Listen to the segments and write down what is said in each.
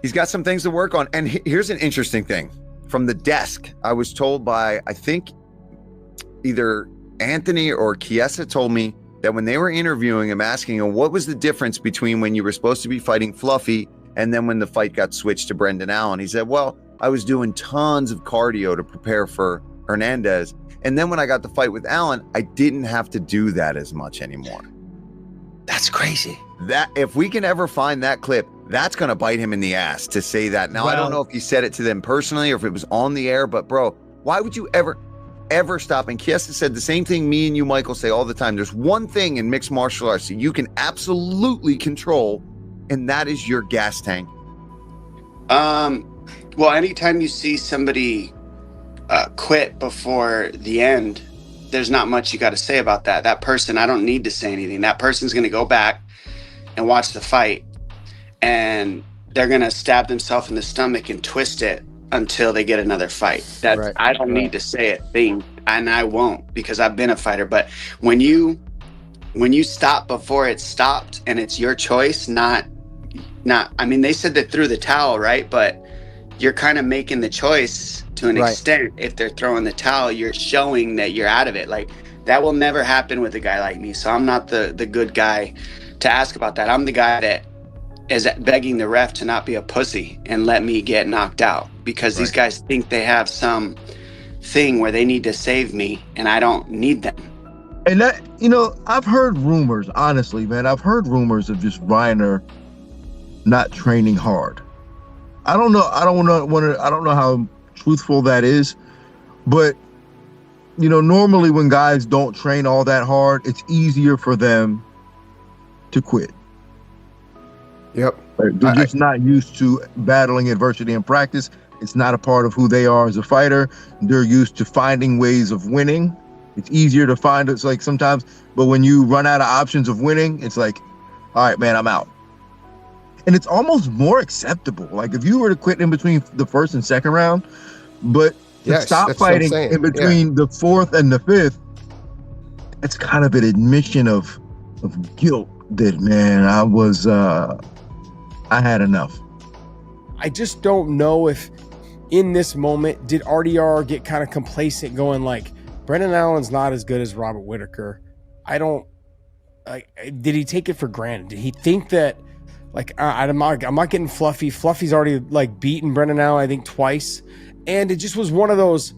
He's got some things to work on. And here's an interesting thing. From the desk, I was told by, I think, either Anthony or Chiesa told me that when they were interviewing him, asking him what was the difference between when you were supposed to be fighting Fluffy and then when the fight got switched to Brendan Allen, he said, well, I was doing tons of cardio to prepare for Hernandez. And then when I got the fight with Allen, I didn't have to do that as much anymore. That's crazy. That if we can ever find that clip, that's going to bite him in the ass to say that. Now, I don't know if he said it to them personally or if it was on the air, but bro, why would you ever stop? And Chiesa said the same thing me and you, Michael, say all the time. There's one thing in mixed martial arts that you can absolutely control, and that is your gas tank. Well, anytime you see somebody quit before the end, there's not much you got to say about that. That person, I don't need to say anything. That person's going to go back and watch the fight, and they're going to stab themselves in the stomach and twist it until they get another fight. I don't need to say it, and I won't, because I've been a fighter. But when you stop before it's stopped and it's your choice, not I mean, they said that threw the towel, right? But you're kind of making the choice to an extent. If they're throwing the towel, you're showing that you're out of it. Like, that will never happen with a guy like me. So I'm not the good guy to ask about that. I'm the guy that is begging the ref to not be a pussy and let me get knocked out, because these guys think they have some thing where they need to save me, and I don't need them. And that, I've heard rumors, honestly, man. I've heard rumors of just Reinier not training hard. I don't know. I don't know how truthful that is, but normally when guys don't train all that hard, it's easier for them to quit. Yep. They're just not used to battling adversity in practice. It's not a part of who they are as a fighter. They're used to finding ways of winning. It's easier to find. It's like sometimes, but when you run out of options of winning, it's like, all right, man, I'm out. And it's almost more acceptable. Like, if you were to quit in between the first and second round, but to stop fighting in between the fourth and the fifth, it's kind of an admission of guilt that, man, I had enough. I just don't know if in this moment, did RDR get kind of complacent going like, Brendan Allen's not as good as Robert Whittaker? Did he take it for granted? Did he think that, like, I'm not getting Fluffy. Fluffy's already like beaten Brendan Allen, I think, twice. And it just was one of those,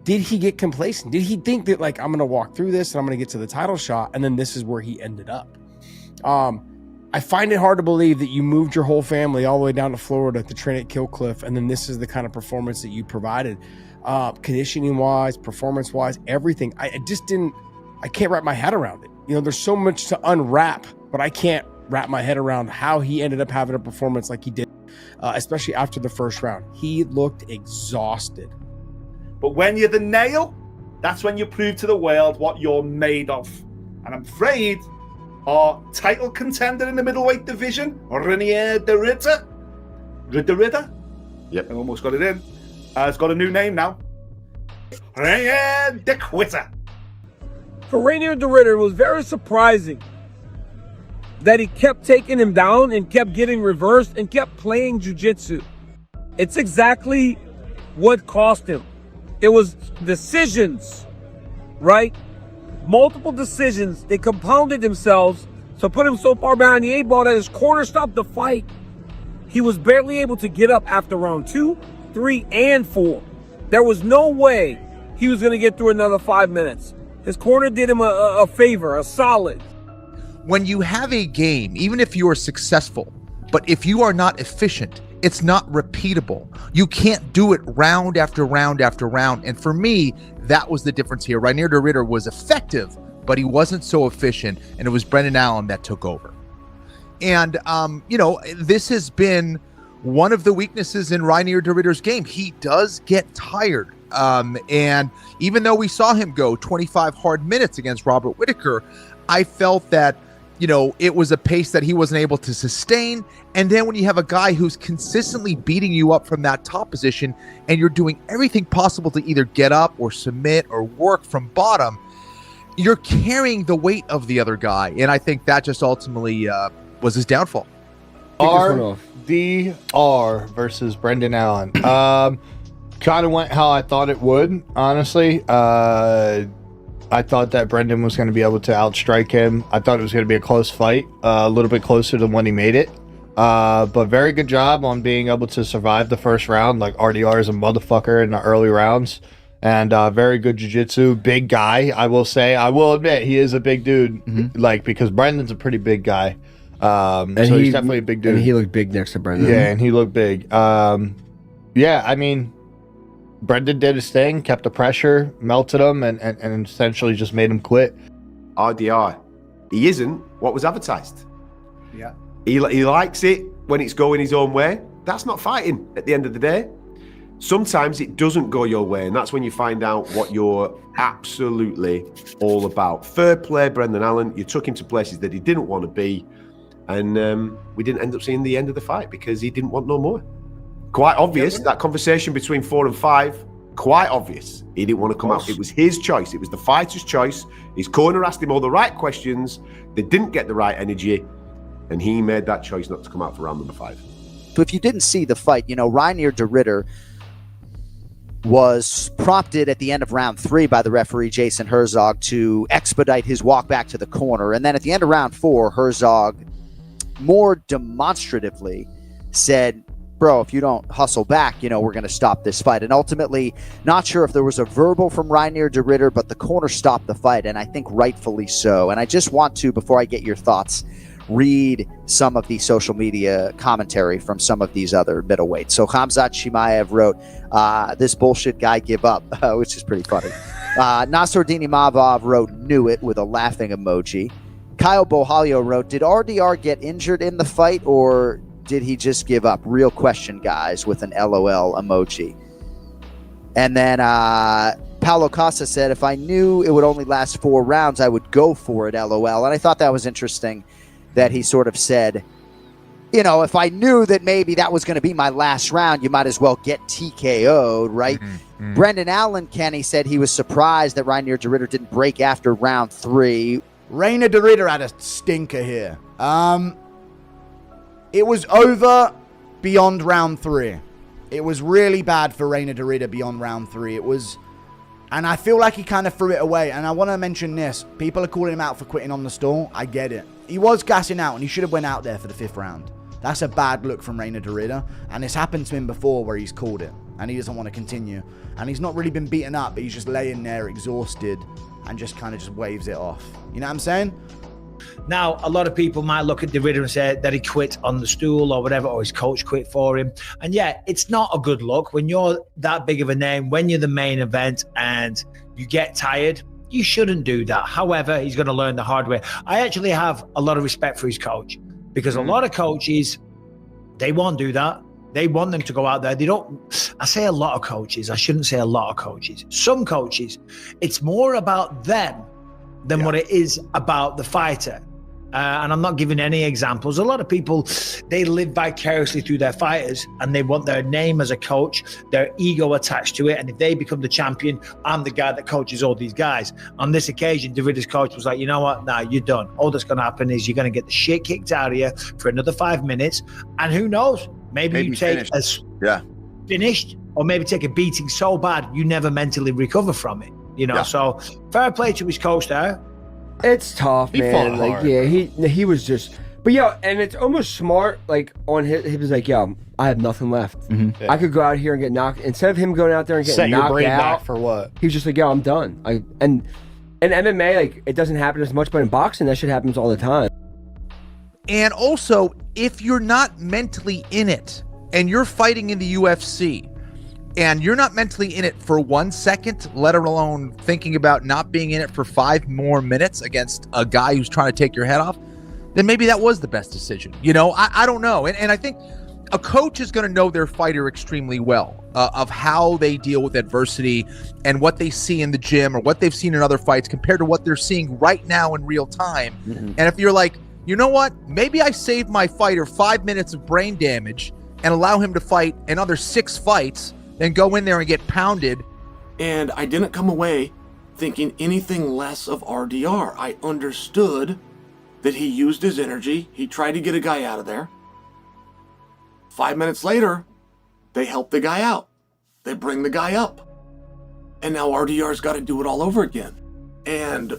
did he get complacent? Did he think that, like, I'm going to walk through this and I'm going to get to the title shot, and then this is where he ended up? I find it hard to believe that you moved your whole family all the way down to Florida to train at Killcliff, and then this is the kind of performance that you provided. Conditioning-wise, performance-wise, everything. I can't wrap my head around it. There's so much to unwrap, but I can't wrap my head around how he ended up having a performance like he did, especially after the first round. He looked exhausted. But when you're the nail, that's when you prove to the world what you're made of. And I'm afraid our title contender in the middleweight division, Reinier De Ridder. Ridder? Yep. I almost got it in. It's got a new name now. Reinier De Quitter. For Reinier De Ridder, it was very surprising that he kept taking him down and kept getting reversed and kept playing jiu-jitsu. It's exactly what cost him. It was decisions, right? Multiple decisions. They compounded themselves to put him so far behind the 8-ball that his corner stopped the fight. He was barely able to get up after round 2, 3, and 4. There was no way he was going to get through another 5 minutes. His corner did him a favor, a solid. When you have a game, even if you are successful, but if you are not efficient, it's not repeatable. You can't do it round after round after round. And for me, that was the difference here. Reinier De Ridder was effective, but he wasn't so efficient, and it was Brendan Allen that took over. And, this has been one of the weaknesses in Reinier De Ridder's game. He does get tired. And even though we saw him go 25 hard minutes against Robert Whittaker, I felt that, it was a pace that he wasn't able to sustain. And then when you have a guy who's consistently beating you up from that top position, and you're doing everything possible to either get up or submit or work from bottom, you're carrying the weight of the other guy. And I think that just ultimately was his downfall. Are RDR versus Brendan Allen. Kind of went how I thought it would, honestly. I thought that Brendan was going to be able to outstrike him. I thought it was going to be a close fight, a little bit closer than when he made it. But very good job on being able to survive the first round. Like, RDR is a motherfucker in the early rounds. And very good jiu-jitsu. Big guy, I will say. I will admit, he is a big dude. Like, because Brendan's a pretty big guy. And so he's definitely a big dude. And he looked big next to Brendan. Yeah, and he looked big. Yeah, I mean, Brendan did his thing, kept the pressure, melted him, and essentially just made him quit. RDR, he isn't what was advertised. Yeah. He likes it when it's going his own way. That's not fighting at the end of the day. Sometimes it doesn't go your way, and that's when you find out what you're absolutely all about. Fair play, Brendan Allen. You took him to places that he didn't want to be, and we didn't end up seeing the end of the fight because he didn't want no more. Quite obvious, that conversation between 4 and 5, quite obvious. He didn't want to come out. It was his choice. It was the fighter's choice. His corner asked him all the right questions. They didn't get the right energy, and he made that choice not to come out for round number 5. So if you didn't see the fight, you know, Reinier De Ridder was prompted at the end of round 3 by the referee Jason Herzog to expedite his walk back to the corner. And then at the end of round 4, Herzog more demonstratively said, bro, if you don't hustle back, you know, we're going to stop this fight. And ultimately, not sure if there was a verbal from Reinier De Ridder, but the corner stopped the fight, and I think rightfully so. And I just want to, before I get your thoughts, read some of the social media commentary from some of these other middleweights. So Khamzat Chimaev wrote, this bullshit guy give up, which is pretty funny. Nasruddin Imavov wrote, knew it, with a laughing emoji. Kyle Bohalio wrote, did RDR get injured in the fight, or did he just give up? Real question, guys, with an LOL emoji. And then Paulo Costa said, if I knew it would only last 4 rounds, I would go for it, LOL. And I thought that was interesting that he sort of said, you know, if I knew that maybe that was going to be my last round, you might as well get TKO'd, right? Brendan Allen, Kenny, said he was surprised that Reinier De Ridder didn't break after round 3. Reinier De Ridder had a stinker here. It was over beyond round 3. It was really bad for Reinier De Ridder beyond round 3. It was, and I feel like he kind of threw it away. And I want to mention this. People are calling him out for quitting on the stool. I get it. He was gassing out, and he should have went out there for the 5th round. That's a bad look from Reinier De Ridder. And it's happened to him before where he's called it, and he doesn't want to continue. And he's not really been beaten up, but he's just laying there exhausted and just kind of just waves it off. You know what I'm saying? Now, a lot of people might look at De Ridder and say that he quit on the stool or whatever, or his coach quit for him. And yeah, it's not a good look when you're that big of a name, when you're the main event and you get tired. You shouldn't do that. However, he's going to learn the hard way. I actually have a lot of respect for his coach, because a lot of coaches, they won't do that. They want them to go out there. They don't. I say a lot of coaches. I shouldn't say a lot of coaches. Some coaches, it's more about them than what it is about the fighter. And I'm not giving any examples. A lot of people, they live vicariously through their fighters, and they want their name as a coach, their ego attached to it. And if they become the champion, I'm the guy that coaches all these guys. On this occasion, De Ridder's coach was like, you know what? Nah, you're done. All that's going to happen is you're going to get the shit kicked out of you for another 5 minutes. And who knows? Maybe you take finished, or maybe take a beating so bad you never mentally recover from it. You know, so fair play to his coach there. It's tough, man. Like, hard. Yeah, he was just, but yeah, and it's almost smart. Like on his, he was like, "Yo, I have nothing left. I could go out here and get knocked." Instead of him going out there and getting knocked out, back for what? He was just like, "Yo, I'm done." And in MMA, like, it doesn't happen as much, but in boxing, that shit happens all the time. And also, if you're not mentally in it, and you're fighting in the UFC, and you're not mentally in it for 1 second, let alone thinking about not being in it for 5 more minutes against a guy who's trying to take your head off, then maybe that was the best decision. You know, I don't know. And I think a coach is going to know their fighter extremely well, of how they deal with adversity and what they see in the gym or what they've seen in other fights compared to what they're seeing right now in real time. And if you're like, you know what, maybe I save my fighter 5 minutes of brain damage and allow him to fight another 6 fights, then go in there and get pounded. And I didn't come away thinking anything less of RDR. I understood that he used his energy. He tried to get a guy out of there. 5 minutes later, they help the guy out. They bring the guy up. And now RDR's got to do it all over again. And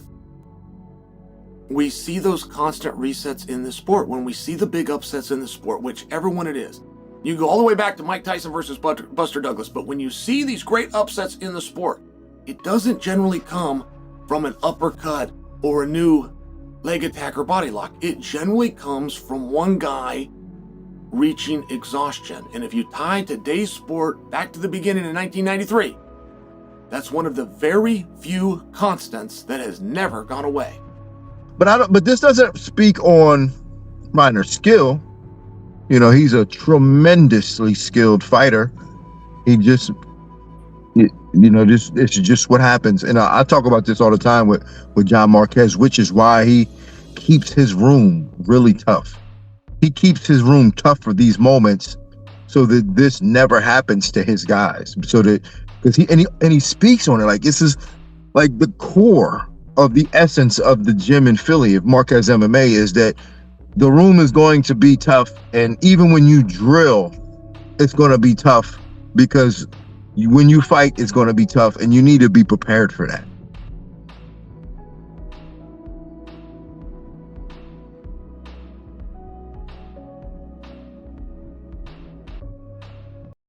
we see those constant resets in the sport. When we see the big upsets in the sport, whichever one it is, you go all the way back to Mike Tyson versus Buster Douglas. But when you see these great upsets in the sport, it doesn't generally come from an uppercut or a new leg attack or body lock. It generally comes from one guy reaching exhaustion. And if you tie today's sport back to the beginning in 1993, that's one of the very few constants that has never gone away. But this doesn't speak on Reiner's skill. You know, he's a tremendously skilled fighter. He just, it's just what happens. And I talk about this all the time with John Marquez, which is why he keeps his room really tough. He keeps his room tough for these moments so that this never happens to his guys. So that, because he speaks on it like this is like the core of the essence of the gym in Philly of Marquez MMA is that the room is going to be tough, and even when you drill, it's going to be tough because when you fight, it's going to be tough, and you need to be prepared for that.